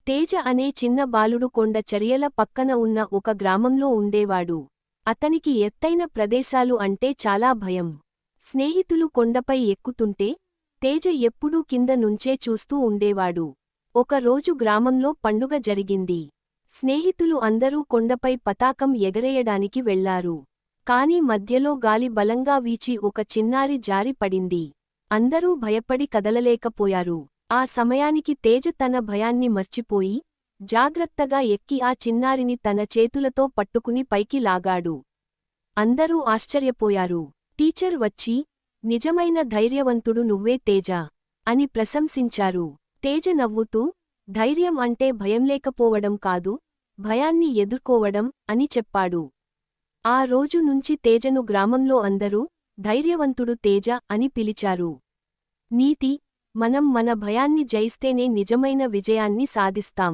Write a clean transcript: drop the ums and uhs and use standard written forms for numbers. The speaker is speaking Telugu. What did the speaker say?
తేజ అనే చిన్న బాలుడు కొండ చరియల పక్కన ఉన్న ఒక గ్రామంలో ఉండేవాడు. అతనికి ఎత్తైన ప్రదేశాలు అంటే చాలా భయం. స్నేహితులు కొండపై ఎక్కుతుంటే తేజ ఎప్పుడూ కింద నుంచే చూస్తూ ఉండేవాడు. ఒక రోజు గ్రామంలో పండుగ జరిగింది. స్నేహితులు అందరూ కొండపై పతాకం ఎగరేయడానికి వెళ్లారు. కాని మధ్యలో గాలి బలంగా వీచి ఒక చిన్నారి జారి పడింది. అందరూ భయపడి కదలలేకపోయారు. ఆ సమయానికి తేజ తన భయాన్ని మర్చిపోయి జాగ్రత్తగా ఎక్కి ఆ చిన్నారిని తన చేతులతో పట్టుకుని పైకి లాగాడు. అందరూ ఆశ్చర్యపోయారు. టీచర్ వచ్చి, నిజమైన ధైర్యవంతుడు నువ్వే తేజ అని ప్రశంసించారు. తేజ నవ్వుతూ, ధైర్యం అంటే భయం లేకపోవడం కాదు, భయాన్ని ఎదుర్కోవడం అని చెప్పాడు. ఆ రోజు నుంచి తేజను గ్రామంలో అందరూ ధైర్యవంతుడు తేజ అని పిలిచారు. నీతి: మనం మన భయాన్ని జయిస్తేనే నిజమైన విజయాన్ని సాధిస్తాం.